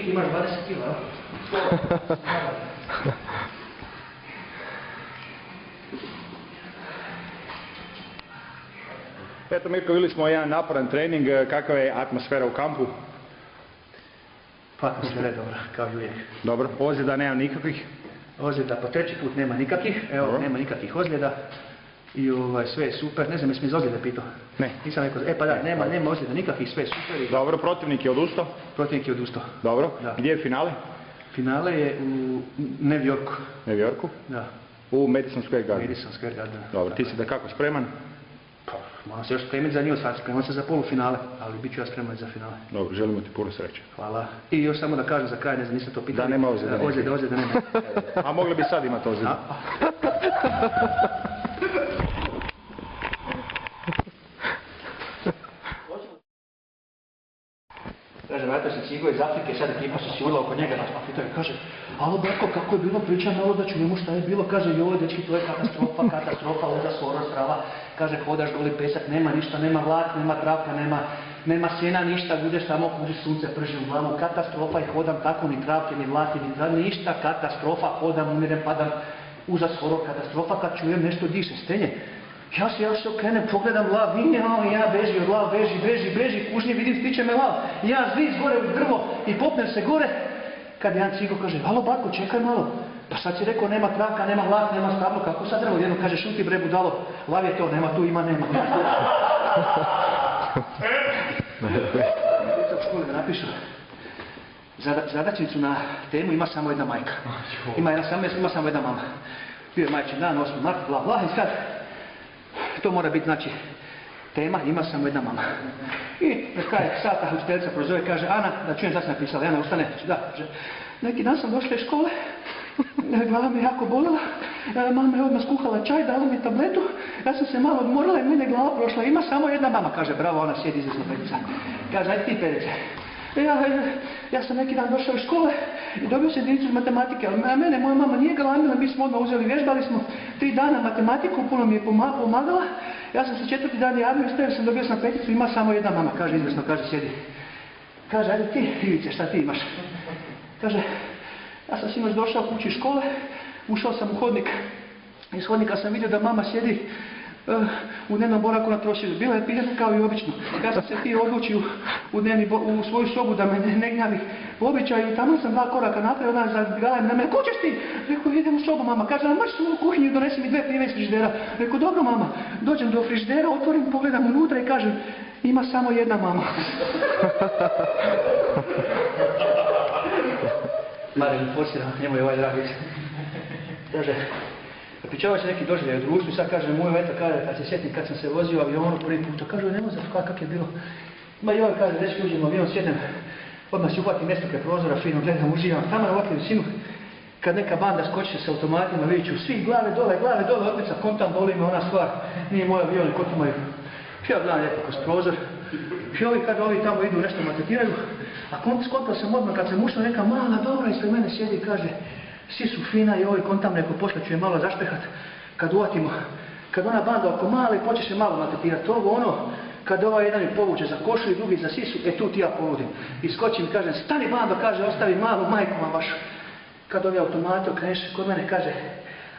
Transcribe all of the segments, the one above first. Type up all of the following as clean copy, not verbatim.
ti imaš 20 kila. Eto Mirko, vidjeli smo jedan naporan trening, kakva je atmosfera u kampu? Pa atmosfera je dobra, kao i uvijek. Dobro, ozljeda nema nikakvih? Ozljeda, pa treći put nema nikakvih, evo, dobro. Nema nikakvih ozljeda. I sve je super, ne znam, jesi mi za ozljede pitao? Ne. Nisam rekao, pa da, nema ozljeda nikakvih, sve je super. Dobro, protivnik je odustao? Protivnik je odustao. Dobro, da. Gdje je finale? Finale je u New Yorku. New Yorku? Da. U Madison Square Garden? Madison Square Garden. Dobro, ti si da kako spreman? Pa, moram se još spremiti za nju, sad spremam se za polufinale, ali bit ću ja spreman za finale. Dobro, želimo ti puno sreće. Hvala. I još samo da kažem za kraj, ne znam, niste to pitali. Da, nema ozljeda. Ozljeda nema. A mogli bi sad imati ozljeda. Kaže, vratio se Cigo iz Afrike, sad ekipa se sjurila oko njega, nas pa pitaju, kaže, alo Darko, kako je bilo, priča malo da čujemo šta je bilo, kaže, joj, dečki, to je katastrofa, voda, sora, strava, kaže, hodaš goli pesak, nema ništa, nema vlak, nema travka, nema sjena, ništa, budeš samo kuži sunce, prži u glavu, katastrofa i hodam tako, ni travke, ni vlake, ni travke, ništa, katastrofa, hodam, umirem, padam, uza skoro, katastrofa, kad čujem nešto diše, stenje. Ja se okrenem, pogledam lav, ja beži od lav, beži, kužnje, vidim, stiče me lav. Ja zviz gore u drvo i popnem se gore. Kad jedan Cigo kaže, alo Barko, čekaj malo. Pa sad si rekao, nema travka, nema vlak, nema stablo, kako sad drvo? Jedno kaže, šuti bre budalo, lav je to, nema tu, ima, nema. U školi da napišu zadačnicu na temu ima samo jedna majka. Ima samo jedna mama. Bio je majčin dan, 8. mart, bla bla, i sad to mora biti, znači, tema, ima samo jedna mama. I pred kraj sata učiteljica prozove, kaže, Ana, da čujem šta sam napisala, Ana ustane, da, kaže, neki dan sam došla iz škole, glava me jako bolela, mama je odmah skuhala čaj, dala mi tabletu, ja sam se malo odmorila i mene glava prošla, ima samo jedna mama, kaže, bravo, ona sjedi iza Perica. Kaže, ajde ti Perice. Ja sam neki dan došao iz škole i dobio sam jedinicu iz matematike, ali mene moja mama nije galamila, mi smo odmah uzeli, vježbali smo 3 dana matematiku, puno mi je pomagala, ja sam se 4. dan javio, stavio sam, dobio sam peticu, ima samo jedna mama, kaže, izvrsno, kaže, sjedi. Kaže, ajde ti, Ivice, šta ti imaš? Kaže, ja sam sinoć došao kući iz škole, ušao sam u hodnik, iz hodnika sam vidio da mama sjedi u dnevnom boravku na trošilju. Bila je pijana kao i obično. Ja sam se ti odlučio u svoju sobu da me ne gnjavi u običaju i tamo sam 2 koraka napravio, ona zagala na mene, ko ćeš ti? Rekao, idem u sobu, mama. Kaže, marš u kuhinju i donesi mi 2 pive iz frižidera. Rekao, dobro mama. Dođem do frižidera, otvorim, pogledam unutra i kažem, ima samo jedna mama. Mare mi forsira, njemu je ovaj dragić. Kaže, pričavao se neki doživljaj u društvu i sad kaže, moj veta kaže, kad se sjetim kad sam se vozio avionu prvi puta, kaže, ne možda kak je bilo. Ma i ovaj kaže, reći uđem u avion, sjedem, odmah si uhvatim mjesto kraj prozora, fino gledam, uživam, tamo na ovakvu visinu, kad neka banda skoči sa automatima, vidiću, svi glave dole, otmica, kontam, boli me ona stvar, nije moj avion, kotumaju. Ja gledam lijepo kroz prozor, i ovi kad ovi tamo idu nešto maltretiraju, a skontao sam odmah kad sam ušla neka mala dobra ispred mene sjedi i kaže, svi su fina i ovi kontam neko poslije ću je malo zašpehat, kad uvatimo, kad ona banda oko male i počeš je malo maltretirati, ovo ono, kad ovaj jedan je povuče za košu i drugi za sisu, tu ti ja poludim. I skočim i kažem, stani bando, kaže, ostavi malu majku vam vašu. Kad ovi automate okreneš kod mene, kaže,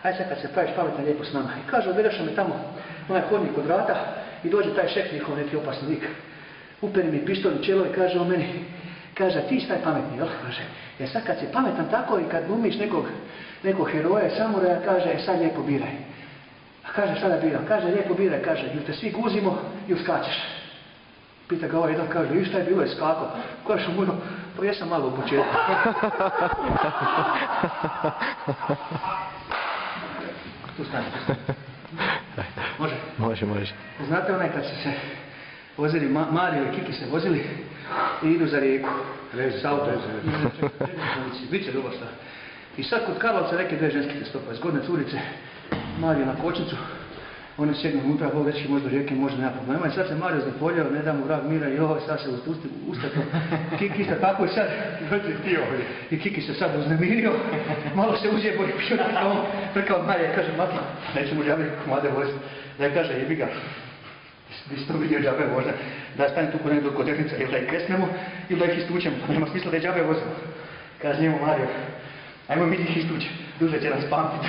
aj sad kad se praviš pametan lijepo s nama. I kaže, odvedeša me tamo, onaj hodnik od vrata i dođe taj šef njihov neki opasni lik. Uperi mi pištolj u čelo i kaže o meni, kaže, ti staj pametni, jel? Kaže, jer sad kad si pametan tako i kad glumiš nekog heroja, samuraja, kaže, sad lijepo biraj. A kaže, šta da biram? Kaže, lijepo biraj, kaže, ili te svi guzimo i uskačeš. Pita ga ovaj jedan, kaže, i šta je bilo, je skako. Kaže mu, pa jesam malo u početku. Tu stani. Može? Može. Znate onaj kad se vozili, Mario i Kiki se vozili i idu za rijeku. S autom. Biće dobro šta. I sad kod Karlovca neke 2 ženske stopaju, zgodne curice, Mario na kočnicu, one sjednu unutra, Bog reći možda rijeke, možda nema problema. I sad se Mario zapoljao, ne da mu vrag mira i ovo, sad se ustato. Kiki se tako i sad, i Kiki se sad uznemirio, malo se uzjebo i pio rekao Marija, kaže, Maki, neću mu javiti komade vojstva. Da je kaže, jebi ga, Bi to vidio džabe možda, da stane tu kod tehnica ili da ih kresnemo ili da ih istučemo, pa nema smisla da je džabe vozimo. Kaže njemu Mario, ajmo mi ih istući, duže će nas pamtiti.